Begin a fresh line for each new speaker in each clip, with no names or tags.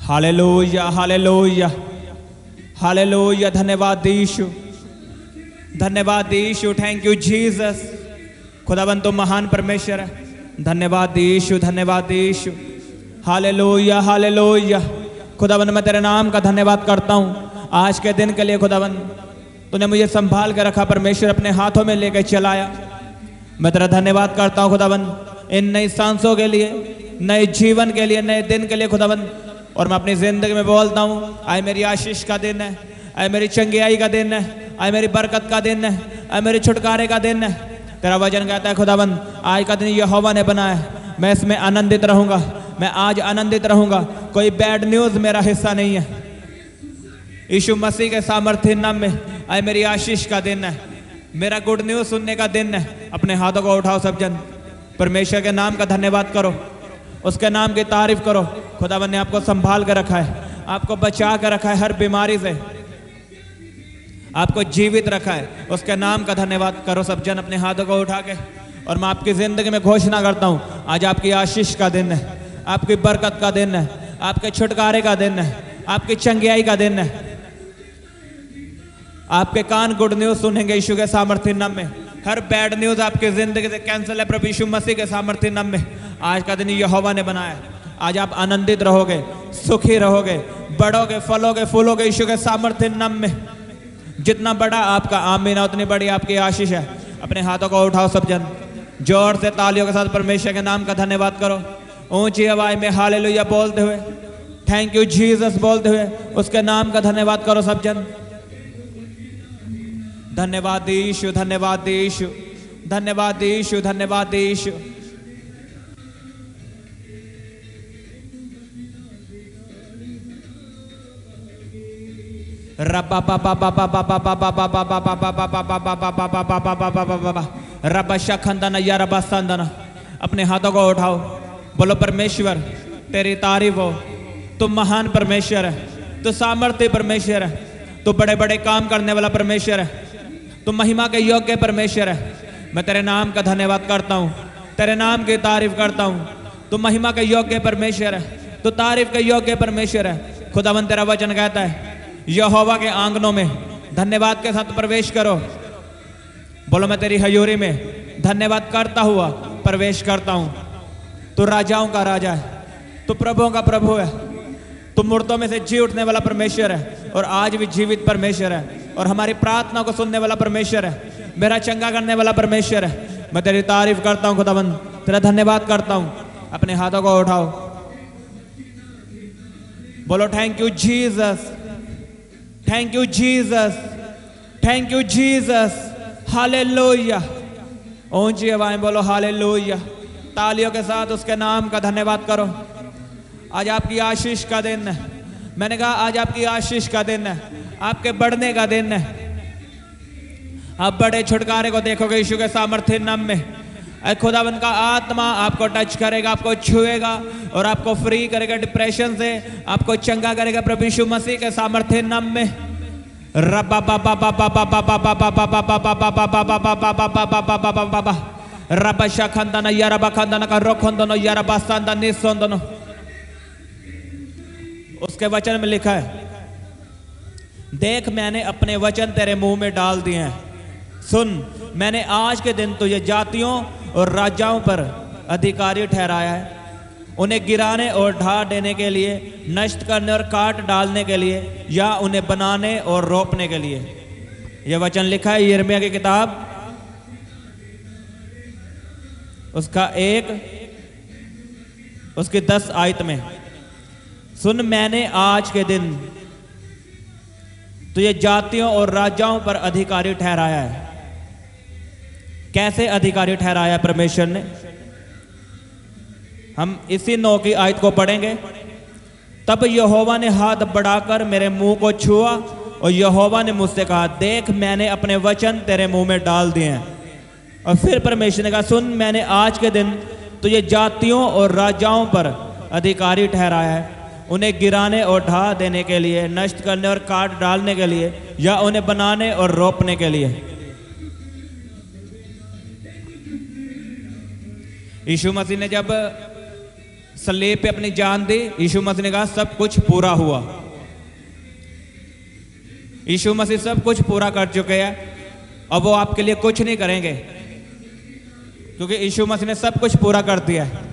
Hallelujah hallelujah hallelujah. धन्यवाद यीशु, धन्यवाद यीशु। Thank you Jesus. खुदावन तुम महान परमेश्वर है। धन्यवाद यीशु, धन्यवाद यीशु। Hallelujah hallelujah. खुदावन मैं तेरे नाम का धन्यवाद करता हूँ आज के दिन के लिए। खुदावन तूने मुझे संभाल कर रखा परमेश्वर, अपने हाथों में लेकर चलाया। मैं तेरा धन्यवाद करता हूँ खुदावन इन नई सांसों के लिए, नए जीवन के लिए, नए दिन के लिए खुदावन। और मैं अपनी ज़िंदगी में बोलता हूँ आए मेरी आशीष का दिन है, आए मेरी चंगियाई का दिन है, आए मेरी बरकत का दिन है, आए मेरे छुटकारे का दिन है। तेरा वचन कहता है खुदावन आज का दिन यहोवा ने बनाया है, मैं इसमें आनंदित रहूँगा, मैं आज आनंदित रहूँगा। कोई बैड न्यूज़ मेरा हिस्सा नहीं है। यीशु मसीह के सामर्थ्य नाम में आए मेरी आशीष का दिन है, मेरा गुड न्यूज़ सुनने का दिन है। अपने हाथों को उठाओ सब जन, परमेश्वर के नाम का धन्यवाद करो, उसके नाम की तारीफ करो। खुदावन ने आपको संभाल कर रखा है, आपको बचा कर रखा है हर बीमारी से, आपको जीवित रखा है। उसके नाम का धन्यवाद करो सब जन अपने हाथों को उठा के। और मैं आपकी ज़िंदगी में घोषणा करता हूँ आज आपकी आशीष का दिन है, आपकी बरकत का दिन है, आपके छुटकारे का दिन है, आपकी चंगियाई का दिन है। आपके कान गुड न्यूज़ सुनेंगे यीशु के सामर्थ्य नाम में। हर बैड न्यूज़ आपकी ज़िंदगी से कैंसिल है प्रभु यीशु मसीह के सामर्थ्य नाम में। आज का दिन यहोवा ने बनाया है, आज आप आनंदित रहोगे, सुखी रहोगे, बढ़ोगे, फलोगे, फूलोगे यीशु के सामर्थ्य नाम में। जितना बड़ा आपका आमीन है उतनी बड़ी आपकी आशीष है। अपने हाथों को उठाओ सब जन, जोर से तालियों के साथ परमेश्वर के नाम का धन्यवाद करो। ऊंची आवाज में हालेलुया बोलते हुए, थैंक यू जीसस बोलते हुए उसके नाम का धन्यवाद करो सब जन। धन्यवाद यीशु, धन्यवाद यीशु, धन्यवाद यीशु, धन्यवाद यीशु। रब्बा बाबा बाबा बाबा बाबा बाबा बाबा बाबा बाबा बाबा रब्बा शखंदना या रब्बा संदना। अपने हाथों को उठाओ, बोलो परमेश्वर तेरी तारीफ हो। तू महान परमेश्वर है, तू सामर्थ्य परमेश्वर है, तू बड़े बड़े काम करने वाला परमेश्वर है, तू महिमा के योग्य परमेश्वर है। मैं तेरे नाम का धन्यवाद करता हूँ, तेरे नाम की तारीफ करता हूँ। तू महिमा के योग्य परमेश्वर है, तू तारीफ के योग्य परमेश्वर है। खुदावन तेरा वचन कहता है यहोवा के आंगनों में धन्यवाद के साथ प्रवेश करो। बोलो मैं तेरी हजूरी में धन्यवाद करता हुआ प्रवेश करता हूँ। तू राजाओं का राजा है, तू प्रभुओं का प्रभु है, तू मूर्तों में से जी उठने वाला परमेश्वर है और आज भी जीवित परमेश्वर है और हमारी प्रार्थना को सुनने वाला परमेश्वर है, मेरा चंगा करने वाला परमेश्वर है। मैं तेरी तारीफ करता हूँ खुदावन, तेरा धन्यवाद करता हूँ। अपने हाथों को उठाओ, बोलो thank you Jesus, thank you Jesus, thank you Jesus. Hallelujah. ऊंची आवाज़ बोलो हालेलुया। तालियों के साथ उसके नाम का धन्यवाद करो। आज आपकी आशीष का दिन है। मैंने कहा आज आपकी आशीष का दिन है, आपके बढ़ने का दिन है। आप बड़े छुटकारे को देखोगे यीशु के सामर्थ्य नाम में। खुदावन का आत्मा आपको टच करेगा, आपको छुएगा और आपको फ्री करेगा डिप्रेशन से, आपको चंगा करेगा प्रभु यीशु मसीह के सामर्थ्य नाम में। रब्बा बाबा बाबा बाबा बाबा बाबा बाबा बाबा बाबा बाबा बाबा बाबा रब्बा शखंदना या रब्बा खंदना का रोखंदनो या रब्बा संदन निसंदनो। उसके वचन में लिखा है देख मैंने अपने वचन तेरे मुंह में डाल दिए हैं। सुन मैंने आज के दिन तुझे जातियों और राजाओं पर अधिकारी ठहराया है, उन्हें गिराने और ढा देने के लिए, नष्ट करने और काट डालने के लिए, या उन्हें बनाने और रोपने के लिए। यह वचन लिखा है यिर्मयाह की किताब उसका 1 उसकी 10 आयत में। सुन मैंने आज के दिन तुझे जातियों और राजाओं पर अधिकारी ठहराया है। कैसे अधिकारी ठहराया परमेश्वर ने? हम इसी 9 की आयत को पढ़ेंगे। तब यहोवा ने हाथ बढ़ाकर मेरे मुंह को छुआ और यहोवा ने मुझसे कहा देख मैंने अपने वचन तेरे मुंह में डाल दिए हैं। और फिर परमेश्वर ने कहा सुन मैंने आज के दिन तुझे जातियों और राजाओं पर अधिकारी ठहराया है, उन्हें गिराने और ढा देने के लिए, नष्ट करने और काट डालने के लिए, या उन्हें बनाने और रोपने के लिए। यीशु मसीह ने जब सलीब पे अपनी जान दी, यीशु मसीह ने कहा सब कुछ पूरा हुआ। यीशु मसीह सब कुछ पूरा कर चुके हैं, अब वो आपके लिए कुछ नहीं करेंगे, क्योंकि यीशु मसीह ने सब कुछ पूरा कर दिया है।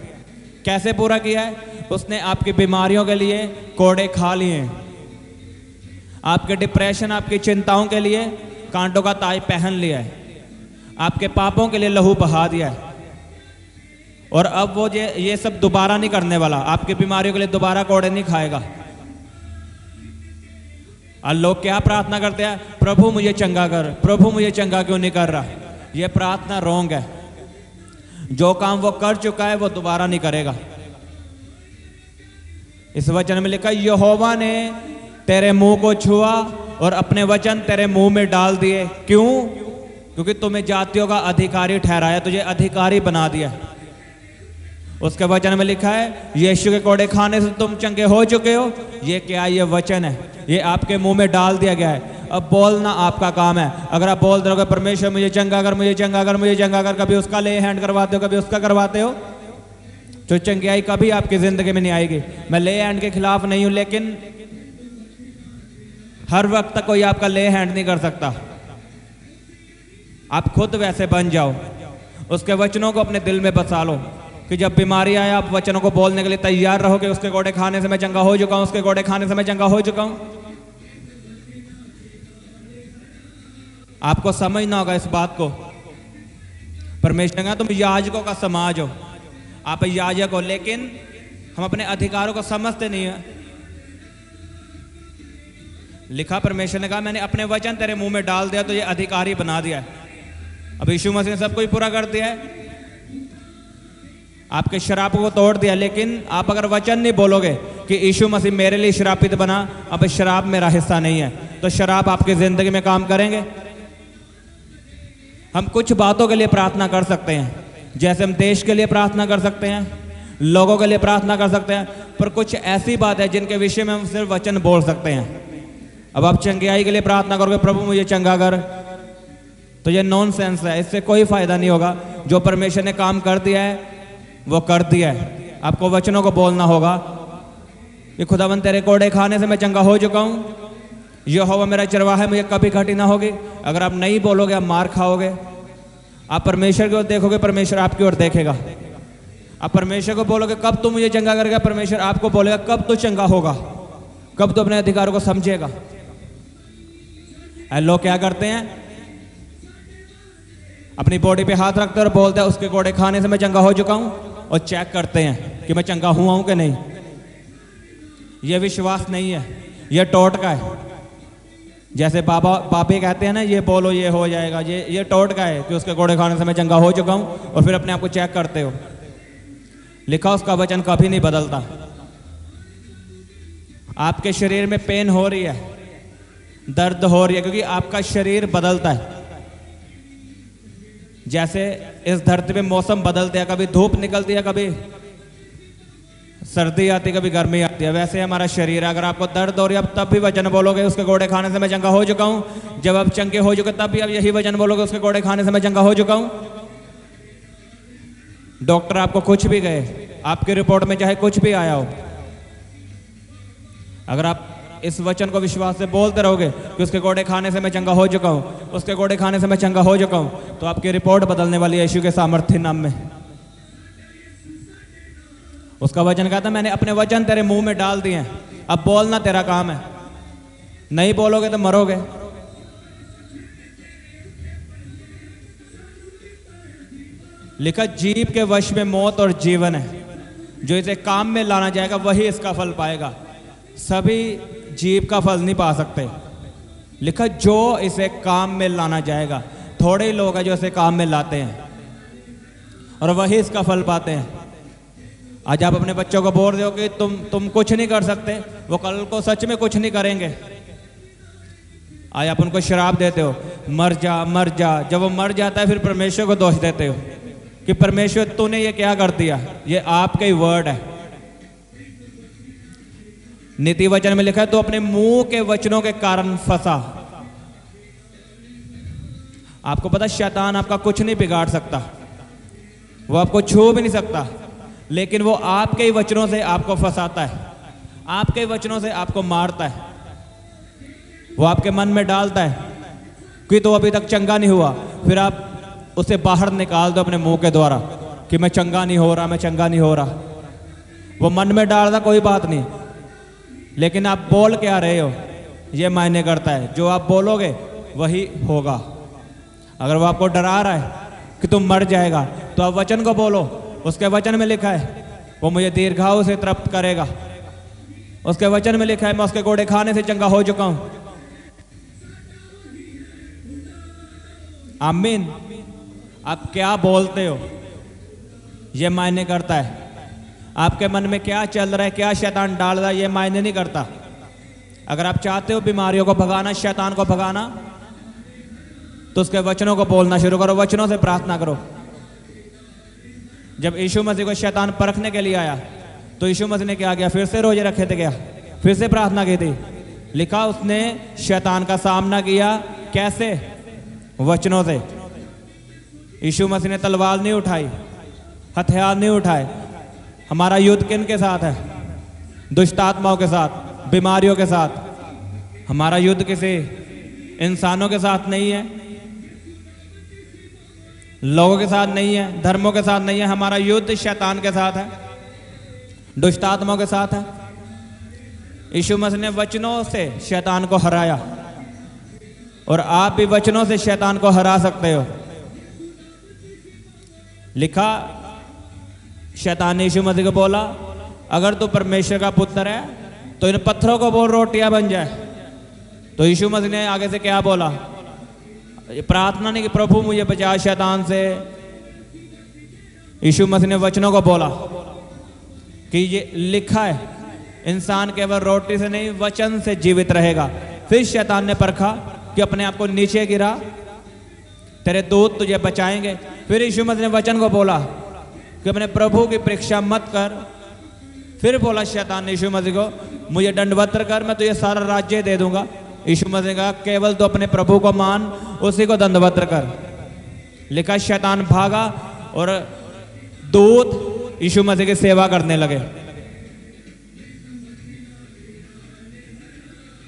कैसे पूरा किया है? उसने आपकी बीमारियों के लिए कोड़े खा लिए, आपके डिप्रेशन, आपकी चिंताओं के लिए कांटों का ताज पहन लिया है, आपके पापों के लिए लहू बहा दिया है। और अब वो ये सब दोबारा नहीं करने वाला, आपकी बीमारियों के लिए दोबारा कोड़े नहीं खाएगा। और लोग क्या प्रार्थना करते हैं? प्रभु मुझे चंगा कर, प्रभु मुझे चंगा क्यों नहीं कर रहा? ये प्रार्थना रोंग है। जो काम वो कर चुका है वो दोबारा नहीं करेगा। इस वचन में लिखा, यहोवा ने तेरे मुंह को छुआ और अपने वचन तेरे मुंह में डाल दिए। क्यों? क्योंकि तुम्हें जातियों का अधिकारी ठहराया, तुझे अधिकारी बना दिया। उसके वचन में लिखा है, यीशु के कोड़े खाने से तुम चंगे हो चुके हो। ये क्या? ये वचन है, ये आपके मुंह में डाल दिया गया है। अब बोलना आपका काम है। अगर आप बोल रहे हो परमेश्वर मुझे चंगा कर, मुझे चंगा कर, मुझे चंगा कर, कभी उसका ले हैंड करवाते हो, कभी उसका करवाते हो, तो चंगाई कभी आपकी जिंदगी में नहीं आएगी। मैं ले हैंड के खिलाफ नहीं हूं, लेकिन हर वक्त तक कोई आपका ले हैंड नहीं कर सकता। आप खुद वैसे बन जाओ, उसके वचनों को अपने दिल में बसा लो कि जब बीमारी आए आप वचनों को बोलने के लिए तैयार रहो कि उसके गोड़े खाने से मैं चंगा हो चुका हूं, उसके गोड़े खाने से मैं चंगा हो चुका हूं। आपको समझना होगा इस बात को। परमेश्वर ने कहा तुम याजकों का समाज हो, आप याजक हो, लेकिन हम अपने अधिकारों को समझते नहीं है। लिखा, परमेश्वर ने कहा मैंने अपने वचन तेरे मुंह में डाल दिया, तो ये अधिकारी बना दिया है। अब यीशु मसीह ने सब कुछ पूरा कर दिया है, आपके श्रापों को तोड़ दिया। लेकिन आप अगर वचन नहीं बोलोगे कि यीशु मसीह मेरे लिए श्रापित बना, अब शराब मेरा हिस्सा नहीं है, तो शराब आपकी जिंदगी में काम करेंगे। हम कुछ बातों के लिए प्रार्थना कर सकते हैं, जैसे हम देश के लिए प्रार्थना कर सकते हैं, लोगों के लिए प्रार्थना कर सकते हैं, पर कुछ ऐसी बात है जिनके विषय में हम सिर्फ वचन बोल सकते हैं। अब आप चंगाई के लिए प्रार्थना करोगे, प्रभु मुझे चंगा कर, तो ये नॉनसेंस है, इससे कोई फायदा नहीं होगा। जो परमेश्वर ने काम कर दिया है वो कर दिया है। आपको वचनों को बोलना होगा कि खुदावन तेरे कोड़े खाने से मैं चंगा हो चुका हूँ, यहोवा मेरा चरवाहा है, मुझे कभी घटी ना होगी। अगर आप नहीं बोलोगे आप मार खाओगे। आप परमेश्वर की ओर देखोगे, परमेश्वर आपकी ओर देखेगा। आप परमेश्वर को बोलोगे कब तू मुझे चंगा करेगा, परमेश्वर आपको बोलेगा कब तू चंगा होगा, कब तू अपने अधिकारों को समझेगा। लोग क्या करते हैं? अपनी बॉडी पे हाथ रखते हैं और बोलते हैं उसके कोड़े खाने से मैं चंगा हो चुका हूं, और चेक करते हैं कि मैं चंगा हुआ हूं कि नहीं। यह विश्वास नहीं है, यह टोटका है। जैसे पापी कहते हैं ना, ये बोलो ये हो जाएगा, ये टोटका है कि उसके कोड़े खाने से मैं चंगा हो चुका हूं, और फिर अपने आप को चेक करते हो। लिखा उसका वचन कभी नहीं बदलता। आपके शरीर में पेन हो रही है, दर्द हो रही है, क्योंकि आपका शरीर बदलता है। जैसे इस धरती पे मौसम बदलते हैं, कभी धूप निकलती है, कभी सर्दी आती है, कभी गर्मी आती है, वैसे हमारा शरीर है। अगर आपको दर्द हो रही है अब तब भी वचन बोलोगे उसके कोड़े खाने से मैं चंगा हो चुका हूं। जब आप चंगे हो चुके तब भी अब यही वचन बोलोगे उसके कोड़े खाने से मैं चंगा हो चुका हूं। डॉक्टर आपको कुछ भी कहे, आपकी रिपोर्ट में चाहे कुछ भी आया हो, अगर आप इस वचन को विश्वास से बोलते रहोगे कि उसके कोड़े खाने से मैं चंगा हो चुका हूं, उसके कोड़े खाने से मैं चंगा हो चुका हूं, तो आपकी रिपोर्ट बदलने वाली है यीशु के सामर्थ्य नाम में। उसका वचन कहता मैंने अपने वचन तेरे मुंह में डाल दिए हैं, अब बोलना तेरा काम है। नहीं बोलोगे तो मरोगे। लिखा जीभ के वश में मौत और जीवन है, जो इसे काम में लाना जाएगा वही इसका फल पाएगा। सभी जीभ का फल नहीं पा सकते। लिखा जो इसे काम में लाना जाएगा। थोड़े ही लोग हैं जो इसे काम में लाते हैं और वही इसका फल पाते हैं। आज आप अपने बच्चों को बोल रहे हो कि तुम कुछ नहीं कर सकते, वो कल को सच में कुछ नहीं करेंगे। आज आप उनको शराब देते हो, मर जा मर जा। जब वो मर जाता है फिर परमेश्वर को दोष देते हो कि परमेश्वर तूने ये क्या कर दिया। ये आपका ही वर्ड है। नीति वचन में लिखा है तो अपने मुंह के वचनों के कारण फंसा। आपको पता शैतान आपका कुछ नहीं बिगाड़ सकता, वो आपको छू भी नहीं सकता, लेकिन वो आपके ही वचनों से आपको फंसाता है, आपके ही वचनों से आपको मारता है, वो आपके मन में डालता है कि तो अभी तक चंगा नहीं हुआ, फिर आप उसे बाहर निकाल दो अपने मुंह के द्वारा कि मैं चंगा नहीं हो रहा, मैं चंगा नहीं हो रहा। वो मन में डाल रहा कोई बात नहीं, लेकिन आप बोल क्या रहे हो ये मायने करता है। जो आप बोलोगे वही होगा। अगर वो आपको डरा रहा है कि तुम मर जाएगा, तो आप वचन को बोलो। उसके वचन में लिखा है वो मुझे दीर्घायु से तृप्त करेगा। उसके वचन में लिखा है मैं उसके कोड़े खाने से चंगा हो चुका हूं। आमीन। आप क्या बोलते हो ये मायने करता है। आपके मन में क्या चल रहा है, क्या शैतान डाल रहा है, ये मायने नहीं करता। अगर आप चाहते हो बीमारियों को भगाना, शैतान को भगाना, तो उसके वचनों को बोलना शुरू करो, वचनों से प्रार्थना करो। जब यीशु मसीह को शैतान परखने के लिए आया तो यीशु मसीह ने क्या किया? फिर से रोजे रखे थे क्या? फिर से प्रार्थना की थी। लिखा उसने शैतान का सामना किया। कैसे? वचनों से। यीशु मसीह ने तलवार नहीं उठाई, हथियार नहीं उठाए। हमारा युद्ध किन के साथ है? दुष्ट आत्माओं के साथ, बीमारियों के साथ। हमारा युद्ध किसी इंसानों के साथ नहीं है, लोगों के साथ नहीं है, धर्मों के साथ नहीं है। हमारा युद्ध शैतान के साथ है, दुष्ट आत्माओं के साथ है। यीशु मसीह ने वचनों से शैतान को हराया, और आप भी वचनों से शैतान को हरा सकते हो। लिखा, शैतान ने यीशु मसीह को बोला, अगर तू परमेश्वर का पुत्र है तो इन पत्थरों को बोल रोटियां बन जाए। तो यीशु मसीह ने आगे से क्या बोला? ये प्रार्थना नहीं कि प्रभु मुझे बचा शैतान से। यीशु मसीह ने वचनों को बोला कि ये लिखा है इंसान केवल रोटी से नहीं वचन से जीवित रहेगा। फिर शैतान ने परखा कि अपने आप को नीचे गिरा, तेरे दूत तुझे बचाएंगे। फिर यीशु मसीह ने वचन को बोला कि अपने प्रभु की परीक्षा मत कर। फिर बोला शैतान ने यीशु मसीह को, मुझे दंडवत कर, मैं तुझे सारा राज्य दे दूंगा। यीशु मसीह ने कहा, केवल तो अपने प्रभु को मान, उसी को दंडवत कर। लिखा, शैतान भागा और दूत यीशु मसीह की सेवा करने लगे।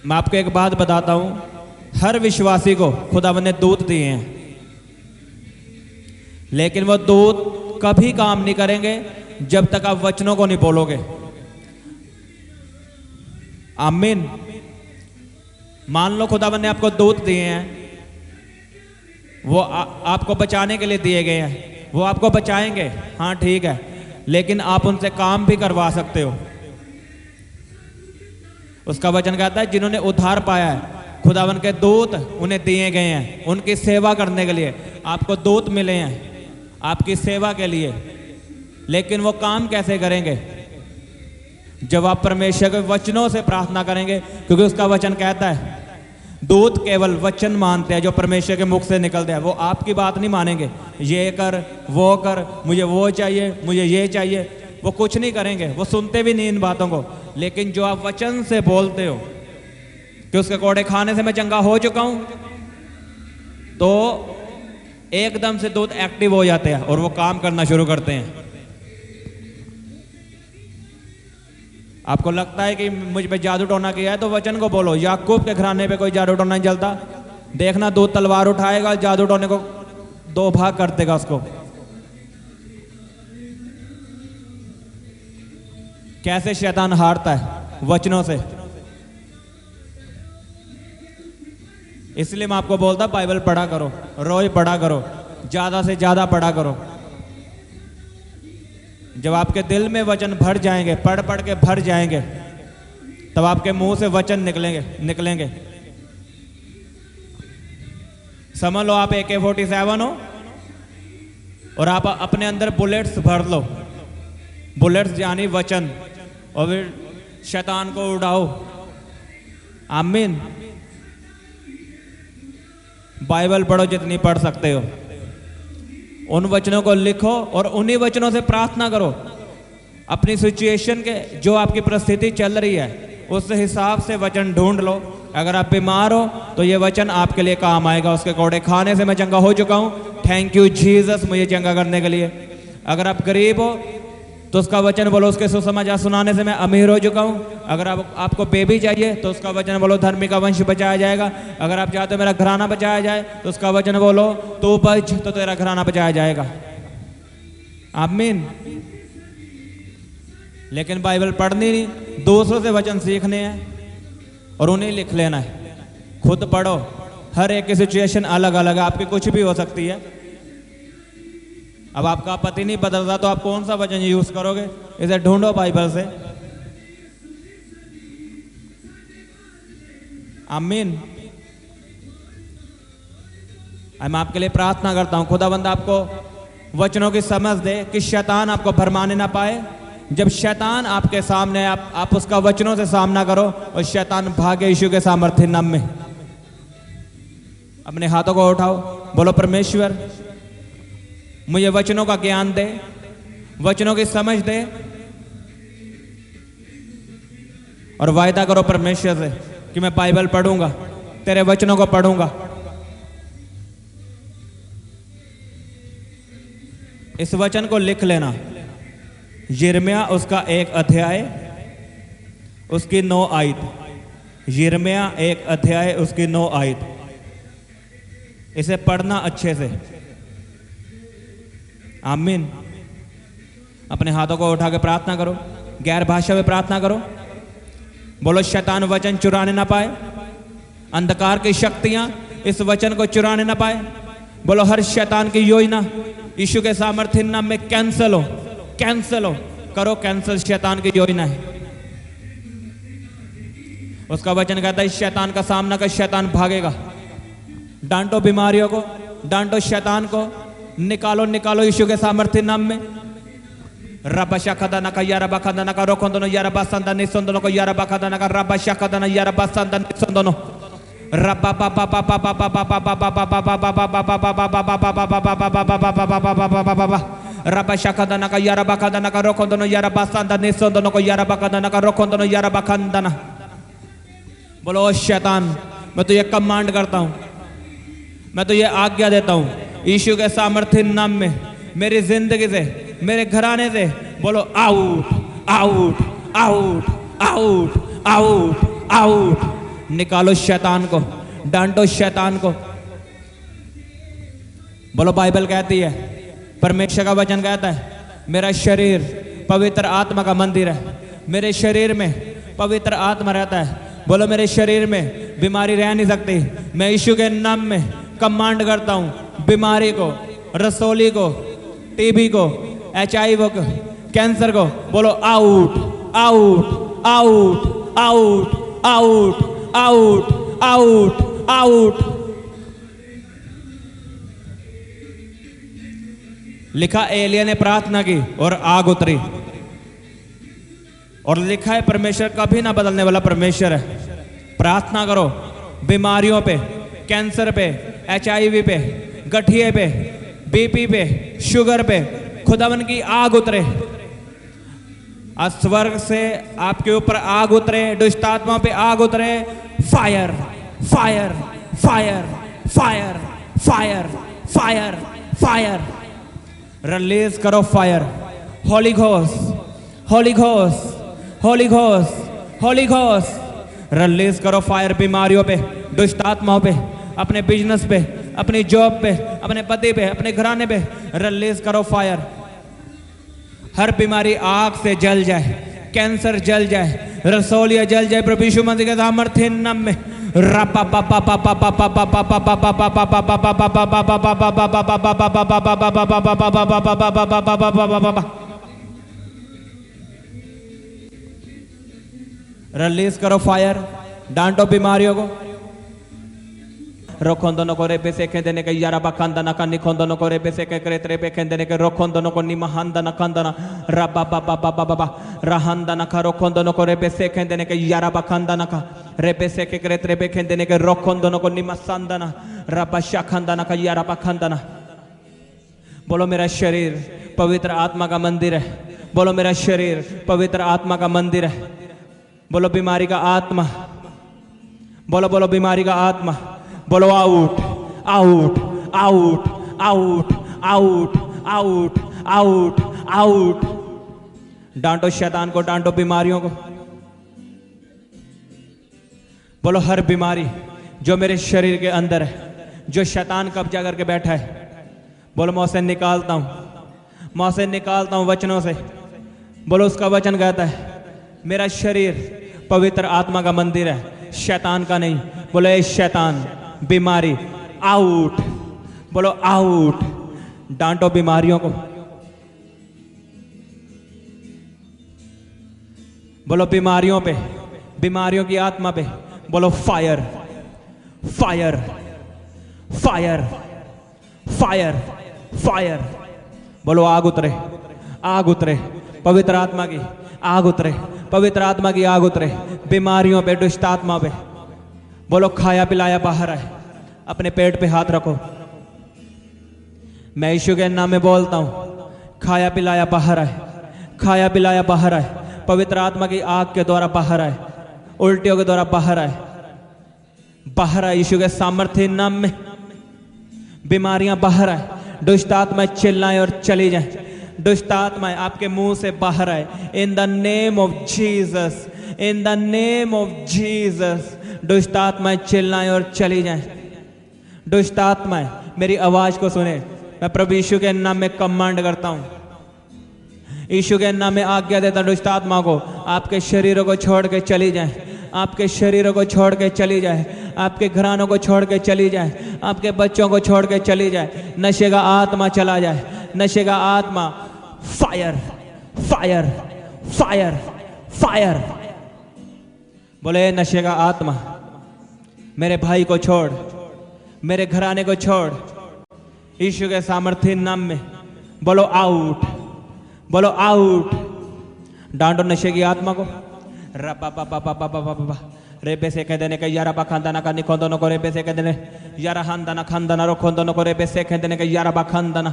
मैं आपको एक बात बताता हूं, हर विश्वासी को खुदावंद ने दूत दिए हैं, लेकिन वो दूत कभी काम नहीं करेंगे जब तक आप वचनों को नहीं बोलोगे। आमीन। मान लो खुदावंद ने आपको दूत दिए हैं, वो आपको बचाने के लिए दिए गए हैं, वो आपको बचाएंगे, हाँ ठीक है, लेकिन आप उनसे काम भी करवा सकते हो। उसका वचन कहता है जिन्होंने उद्धार पाया है, खुदावंद के दूत उन्हें दिए गए हैं उनकी सेवा करने के लिए। आपको दूत मिले हैं आपकी सेवा के लिए, लेकिन वो काम कैसे करेंगे? जब आप परमेश्वर के वचनों से प्रार्थना करेंगे, क्योंकि उसका वचन कहता है दूत केवल वचन मानते हैं जो परमेश्वर के मुख से निकलते हैं। वो आपकी बात नहीं मानेंगे, ये कर, वो कर, मुझे वो चाहिए, मुझे ये चाहिए, वो कुछ नहीं करेंगे, वो सुनते भी नहीं इन बातों को। लेकिन जो आप वचन से बोलते हो कि उसके कोड़े खाने से मैं चंगा हो चुका हूं, तो एकदम से दूत एक्टिव हो जाते हैं और वो काम करना शुरू करते हैं। आपको लगता है कि मुझ पे जादू टोना किया है, तो वचन को बोलो। याकूब के घराने पे कोई जादू टोना नहीं चलता। देखना, दूत तलवार उठाएगा, जादू टोने को दो भाग कर देगा उसको। कैसे शैतान हारता है? वचनों से। इसलिए मैं आपको बोलता, बाइबल पढ़ा करो, रोज पढ़ा करो, ज्यादा से ज्यादा पढ़ा करो। जब आपके दिल में वचन भर जाएंगे, पढ़ पढ़ के भर जाएंगे, तब आपके मुंह से वचन निकलेंगे। समझ लो आप AK-47 हो और आप अपने अंदर बुलेट्स भर लो, बुलेट्स यानी वचन, और फिर शैतान को उड़ाओ। आमीन। बाइबल पढ़ो जितनी पढ़ सकते हो, उन वचनों को लिखो और उन्हीं वचनों से प्रार्थना करो। अपनी सिचुएशन के, जो आपकी परिस्थिति चल रही है, उस हिसाब से वचन ढूंढ लो। अगर आप बीमार हो तो ये वचन आपके लिए काम आएगा। उसके कोड़े खाने से मैं चंगा हो चुका हूँ, थैंक यू जीसस मुझे चंगा करने के लिए। अगर आप गरीब हो तो उसका वचन बोलो उसके सुसमाचार सुनाने से मैं अमीर हो चुका हूँ। अगर आपको बेबी चाहिए तो उसका वचन बोलो धर्मी का वंश बचाया जाएगा। अगर आप चाहते हो मेरा घराना बचाया जाए तो उसका वचन बोलो तू बच तो तेरा घराना बचाया जाएगा। आमीन। लेकिन बाइबल पढ़नी नहीं, दूसरों से वचन सीखने हैं और उन्हें लिख लेना है। खुद पढ़ो। हर एक की सिचुएशन अलग अलग है, आपकी कुछ भी हो सकती है। अब आपका पति नहीं बदलता तो आप कौन सा वचन यूज करोगे? इसे ढूंढो बाइबल से। आमीन। मैं आपके लिए प्रार्थना करता हूं, खुदावंद आपको वचनों की समझ दे कि शैतान आपको भरमाने ना पाए। जब शैतान आपके सामने आप उसका वचनों से सामना करो और शैतान भागे यीशु के सामर्थ्य नाम में। अपने हाथों को उठाओ, बोलो परमेश्वर मुझे वचनों का ज्ञान दे, वचनों की समझ दे और वायदा करो परमेश्वर से कि मैं बाइबल पढ़ूंगा, तेरे वचनों को पढ़ूंगा। इस वचन को लिख लेना। यिर्मयाह उसका 1 अध्याय उसकी 9 आयत। यिर्मयाह 1 अध्याय उसकी 9 आयत। इसे पढ़ना अच्छे से। आमीन। अपने हाथों को उठा के प्रार्थना करो, गैर भाषा में प्रार्थना करो। बोलो शैतान वचन चुराने ना पाए, अंधकार की शक्तियां इस वचन को चुराने ना पाए। बोलो हर शैतान की योजना यीशु के सामर्थ्य नाम में कैंसल हो, कैंसल हो। करो कैंसल शैतान की योजना है। उसका वचन कहता है शैतान का सामना कर, शैतान भागेगा। डांटो बीमारियों को, डांटो शैतान को, निकालो निकालो यीशु के सामर्थ्य नाम में। रबा शाखदाना का यारा बखदाना का रोकोंदनो यारा बसंदा निसंदनो को यारा बखदाना का रबा शाखदाना यारा बसंदा निसंदनो रबा बाबा बाबा बाबा बाबा बाबा बाबा बाबा रबा शाखदाना का यारा बखदाना का रोकोंदनो यारा बसंदा निसंदनो को यारा बखदाना का रोकोंदनो यारा बखंदना। बोलो शैतान मैं तुझे कमांड करता हूं, मैं तुझे आज्ञा देता हूं यीशु के सामर्थ्य नाम में मेरी जिंदगी से, मेरे घराने से। बोलो out out out out out out. निकालो शैतान को, डांटो शैतान को। बोलो बाइबल कहती है, परमेश्वर का वचन कहता है मेरा शरीर पवित्र आत्मा का मंदिर है, मेरे शरीर में पवित्र आत्मा रहता है। बोलो मेरे शरीर में बीमारी रह नहीं सकती। मैं यीशु के नाम में कमांड करता हूं बीमारी को, रसोली को, टीबी को, HIV को, कैंसर को। बोलो out out out out out out out out. लिखा एलिया ने प्रार्थना की और आग उतरी। और लिखा है परमेश्वर कभी ना बदलने वाला परमेश्वर है। प्रार्थना करो बीमारियों पे, कैंसर पे, HIV पे, गठिए पे, BP पे, शुगर पे खुदावन की आग उतरे। आज स्वर्ग से आपके ऊपर आग उतरे, दुष्ट आत्माओं पे आग उतरे। Fire fire fire fire fire fire fire. Release करो fire. Holy ghost holy ghost holy ghost holy ghost. Release करो फायर बीमारियों पे, दुष्ट आत्माओं पे, अपने बिजनेस पे, अपनी जॉब पे, अपने पति पे, अपने घराने पे। रिलीज करो फायर। हर बीमारी आग से जल जाए, कैंसर जल जाए, रसोलिया जल जाए प्रभु यीशु मसीह के सामर्थ्य नाम में। रिलीज करो फायर। डांटो बीमारियों को। रोखोंदनो को रे बेसे खेंदने के यारा बखंदना का निखोंदनो को रे बेसे के क्रेतरे पे खेंदने के रोखोंदनो को निमहंदना कंदना रबा बाबा बाबा बाबा रहंदना का रोखोंदनो को रे बेसे खेंदने के यारा बखंदना का रे बेसे के क्रेतरे पे खेंदने के रोखोंदनो को निमसंदना रबा शाखंदना का यारा बखंदना। बोलो मेरा शरीर पवित्र आत्मा का मंदिर है। बोलो मेरा शरीर पवित्र आत्मा का मंदिर है। बोलो बीमारी का आत्मा, बोलो बोलो बीमारी का आत्मा। बोलो out out out out out out out out. डांटो शैतान को, डांटो बीमारियों को। बोलो हर बीमारी जो मेरे शरीर के अंदर है, जो शैतान कब्जा करके बैठा है, बोलो मैं उसे निकालता हूं, मैं उसे निकालता हूं वचनों से। बोलो उसका वचन कहता है मेरा शरीर पवित्र आत्मा का मंदिर है, शैतान का नहीं। बोलो ए शैतान, बीमारी आउट। बोलो आउट। डांटो बीमारियों को। बोलो बीमारियों पे, बीमारियों की आत्मा पे बोलो fire, fire, fire, fire, fire. बोलो आग उतरे, आग उतरे, पवित्र आत्मा की आग उतरे, पवित्र आत्मा की आग उतरे बीमारियों पे, दुष्ट आत्मा पे। बोलो खाया पिलाया बाहर आए। अपने पेट पे हाथ रखो। मैं यीशु के नाम में बोलता हूं, खाया पिलाया बाहर आए, खाया पिलाया बाहर आए, पवित्र आत्मा की आग के द्वारा बाहर आए, उल्टियों के द्वारा बाहर आए, बाहर आए यीशु के सामर्थ्य नाम में। बीमारियां बाहर आए, दुष्ट आत्माएं चिल्लाएं और चली जाएं। दुष्ट आत्माएं आपके मुंह से बाहर आए in the name of Jesus, in the name of Jesus. दुष्ट आत्माएं चिल्लाएं और चली जाएं। दुष्ट आत्माएं मेरी आवाज को सुने। मैं प्रभु यीशु के नाम में कमांड करता हूं, यीशु के नाम में आज्ञा देता हूं दुष्ट आत्मा को, आपके शरीरों को छोड़ के चली जाए, आपके शरीरों को छोड़ के चली जाए, आपके घरानों को छोड़ के चली जाए, आपके बच्चों को छोड़ के चली जाए। नशे का आत्मा चला जाए, नशे का आत्मा। Fire, fire, fire, fire. बोले नशे का आत्मा मेरे भाई को छोड़, मेरे घराने को छोड़, यीशु के सामर्थ्य नाम में। बोलो आउट, बोलो आउट। डांटो नशे की आत्मा को। रबा बाबा बाबा बाबा बाबा रेबे से कह देने का यारा बा खानदाना का निखोंदो नको रेबे से कह देने यारा खानदाना खानदाना रोखोंदो नको रेबे से कह देने का यारा बा खानदाना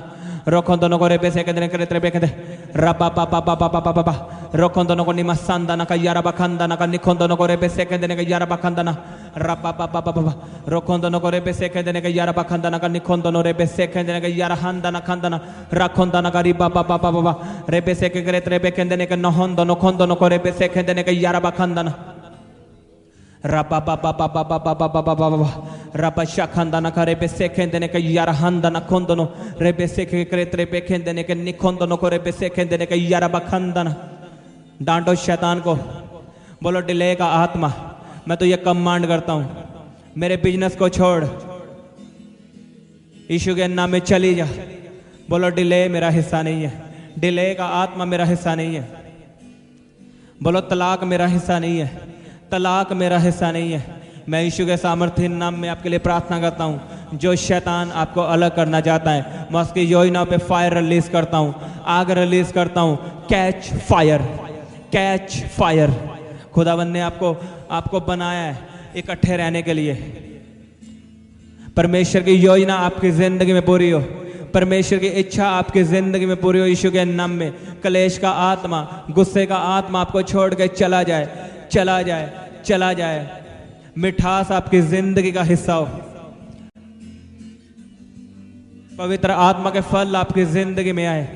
रोखोंदो नको रेबे से कह देने करे त्रेबे कह दे रबा बाबा बाबा बाबा बाबा रोखोंदो नको निमा सांदाना का यारा बा खानदाना का निखोंदो नको रेबे से कह देने का यारा बा खानदाना रबा बाबा बाबा रोखोंदो नको रेबे से कह देने का यारा बा खानदाना का निखोंदो नो रेबे से कह देने का यारा खानदाना खानदाना राखोंदाना का रिबा बाबा बाबा रेबे से करे त्रेबे कह देने का नहोंदो नखोंदो नको रेबे से कह देने का यारा बा खानदाना रबा बाबा बाबा बाबा बाबा बाबा रबा शाखांदाना का रेबे से कह देने का यारा हांदाना खोंदनो रेबे से करे त्रेबे कह देने के निखोंदो को रेबे से कह देने का यारा बा खानदाना। डांटो शैतान को। बोलो डिले का आत्मा, मैं तो ये कमांड करता हूं, मेरे बिजनेस को छोड़, यीशु के नाम में चली जा। बोलो डिले मेरा हिस्सा नहीं है, डिले का आत्मा मेरा हिस्सा नहीं है। बोलो तलाक मेरा हिस्सा नहीं है, तलाक मेरा हिस्सा नहीं है। मैं यीशु के सामर्थ्य नाम में आपके लिए प्रार्थना करता हूं। जो शैतान आपको अलग करना चाहता है, मैं उसकी योजना पे फायर रिलीज करता हूं, आग रिलीज करता हूं। Catch fire, catch fire. खुदावंद ने आपको बनाया है इकट्ठे रहने के लिए। परमेश्वर की योजना आपकी जिंदगी में पूरी हो, परमेश्वर की इच्छा आपकी जिंदगी में पूरी हो यीशु के नाम में। कलेश का आत्मा, गुस्से का आत्मा आपको छोड़ के चला जाए, चला जाए, चला जाए। मिठास आपकी जिंदगी का हिस्सा हो। पवित्र आत्मा के फल आपकी जिंदगी में आए।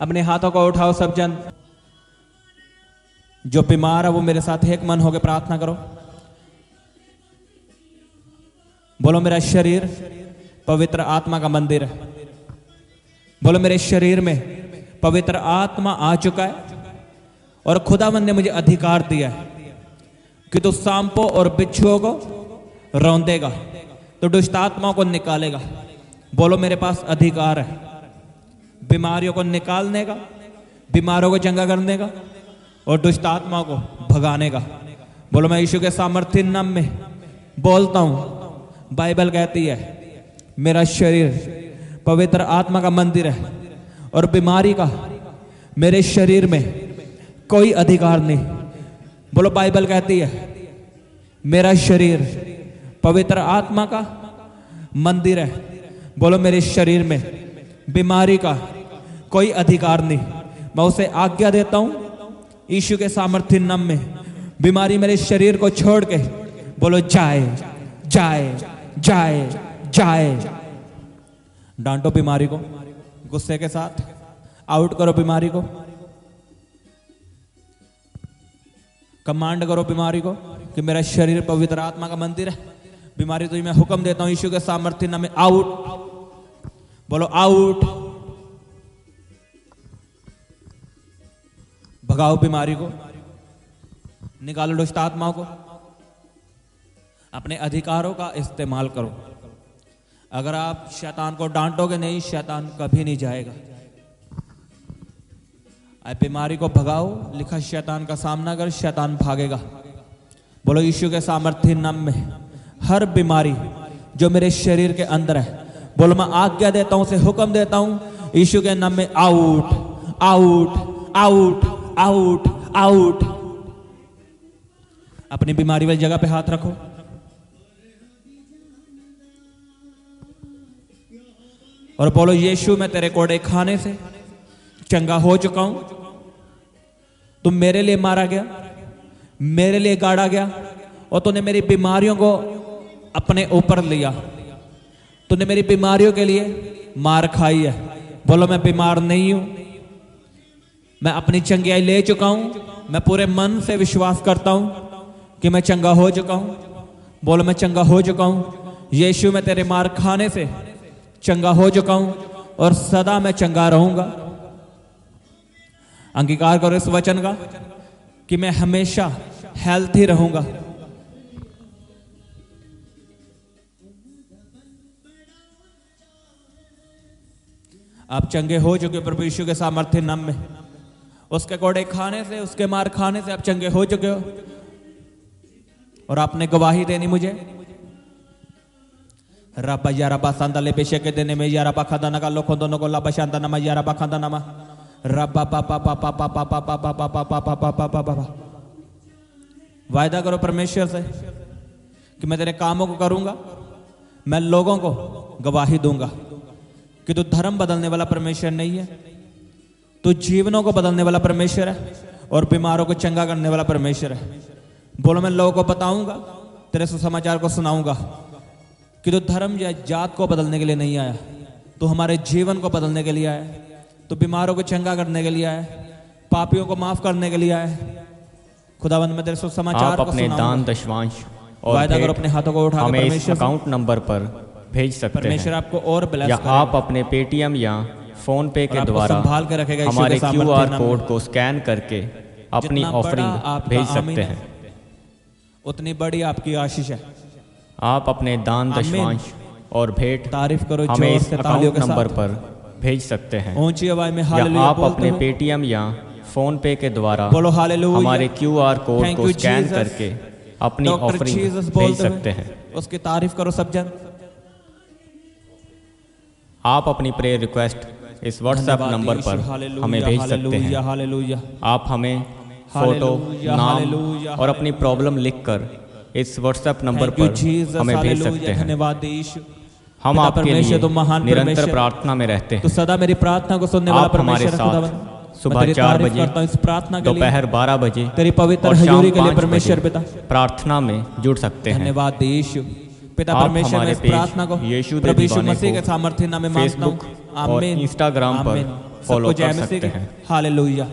अपने हाथों को उठाओ सब जन। जो बीमार है वो मेरे साथ एक मन होकर प्रार्थना करो। बोलो मेरा शरीर पवित्र आत्मा का मंदिर है। बोलो मेरे शरीर में पवित्र आत्मा आ चुका है और खुदावंद ने मुझे अधिकार दिया है कि तू सांपों और बिच्छुओं को रौंदेगा, तो दुष्ट आत्माओं को निकालेगा। बोलो मेरे पास अधिकार है बीमारियों को निकालने का, बीमारों को चंगा करने का और दुष्ट आत्माओं को भगाने का। बोलो मैं यीशु के सामर्थ्य नाम में बोलता हूं। बाइबल कहती है मेरा शरीर पवित्र आत्मा का मंदिर है और बीमारी का मेरे शरीर में कोई अधिकार नहीं। बोलो बाइबल कहती है मेरा शरीर पवित्र आत्मा का मंदिर है। बोलो मेरे शरीर में बीमारी का कोई अधिकार नहीं। मैं उसे आज्ञा देता हूं यीशु के सामर्थ्य नाम में। बीमारी मेरे शरीर को छोड़ के बोलो जाए, जाए, जाए, जाए। डांटो बीमारी को गुस्से के साथ, आउट करो बीमारी को। कमांड करो बीमारी को कि मेरा शरीर पवित्र आत्मा का मंदिर है। बीमारी तुझे मैं हुक्म देता हूं यीशु के सामर्थ्य नाम में, आउट। बोलो आउट। भगाओ बीमारी को, निकालो दुष्ट आत्माओं को। अपने अधिकारों का इस्तेमाल करो। अगर आप शैतान को डांटोगे नहीं, शैतान कभी नहीं जाएगा। आप बीमारी को भगाओ, लिखा शैतान का सामना कर, शैतान भागेगा। बोलो यीशु के सामर्थ्य नाम में हर बीमारी जो मेरे शरीर के अंदर है, बोलो मैं आज्ञा देता हूं, से हुक्म देता हूं यीशु के नाम में, out out out out out. अपनी बीमारी वाली जगह पे हाथ रखो। और बोलो यीशु मैं तेरे कोड़े खाने से चंगा हो चुका हूं। तुम मेरे लिए मारा गया, मेरे लिए गाड़ा गया, और तूने मेरी बीमारियों को अपने ऊपर लिया। तूने मेरी बीमारियों के लिए मार खाई है। बोलो मैं बीमार नहीं हूं, मैं अपनी चंगाई ले चुका हूं। मैं पूरे मन से विश्वास करता हूं कि मैं चंगा हो चुका हूं। बोलो मैं चंगा हो चुका हूं। यीशु मैं तेरे मार खाने से चंगा हो चुका हूं और सदा मैं चंगा रहूंगा। अंगीकार करो इस वचन का कि मैं हमेशा हेल्थी रहूंगा। आप चंगे हो चुके प्रभु यीशु के सामर्थ्य नाम में। उसके कोड़े खाने से, उसके मार खाने से आप चंगे हो चुके हो। और आपने गवाही देनी मुझे। रबा यारा बासांदा ले पेशे के देने में यारा बाखादा नगा लोखों दोनों को लाबा शांता नमा यारा बाखादा नमा रबा पा पा पा पा पा पा पा पा पा पा पा पा पा पा पा पा। वायदा करो परमेश्वर से कि मैं तेरे कामों को करूंगा, मैं लोगों को गवाही दूंगा कि तू धर्म बदलने वाला परमेश्वर नहीं है, तू जीवनों को बदलने वाला परमेश्वर है और बीमारों को चंगा करने वाला परमेश्वर है। बोलो मैं लोगों को बताऊंगा, तेरे सुसमाचार को सुनाऊंगा कि तू धर्म या जात को बदलने के लिए नहीं आया, तू हमारे जीवन को बदलने के लिए आया, तू बीमारों को चंगा करने के लिए आया, पापियों को माफ करने के लिए आया। खुदावंद मैं तेरे सुसमाचार को
अपने दान दशवांश और
वायदा करो अपने हाथों को उठा
हमें इस अकाउंट नंबर पर भेज सकते हैं।
परमेश्वर आपको और ब्लेस
या आप अपने पेटीएम या फोन पे के द्वारा
संभाल के रखेगा।
हमारे QR कोड को स्कैन करके अपनी ऑफरिंग भेज सकते हैं।
उतनी बड़ी आपकी आशीष है।
आप अपने दान दशवांश और भेंट
तारीफ करो
हमें इस अकाउंट नंबर पर भेज सकते हैं।
ऊंची आवाज में
या
हालेलुया
आप अपने पेटीएम या फोन पे के द्वारा
बोलो हालेलुया।
हमारे QR कोड को स्कैन करके अपनी ऑफरिंग भेज सकते हैं।
उसकी तारीफ करो सब जन।
आप अपनी प्रेयर रिक्वेस्ट इस व्हाट्सएप नंबर पर हमें भेज सकते हैं।
हालेलुया।
आप हमें फोटो, नाम और अपनी प्रॉब्लम लिखकर इस व्हाट्सएप नंबर पर हमें भेज सकते हैं।
धन्यवाद यीशु।
हम आपके लिए
तो महान
निरंतर प्रार्थना में रहते हैं।
तो सदा मेरी प्रार्थना को सुनने वाला
आप हमारे
परमेश्वर
साथ सुबह 4 बजे,
इस प्रार्थना के लिए
दोपहर 12 बजे
तेरी पवित्र
और शाम
हजूरी के लिए
5
परमेश्वर
बजे
पिता
प्रार्थना में जुड़ सकते हैं।
धन्यवाद यीशु। पिता
आप
परमेश्वर
हमारे
इस प्रार्थना को
पेज यीशु
प्रभु यीशु
दीवाने
मसीह
को
के सामर्थ्य नाम में मांगता हूं।
फेसबुक और इंस्टाग्राम पर फॉलो कर सकते हैं।
हालेलुया।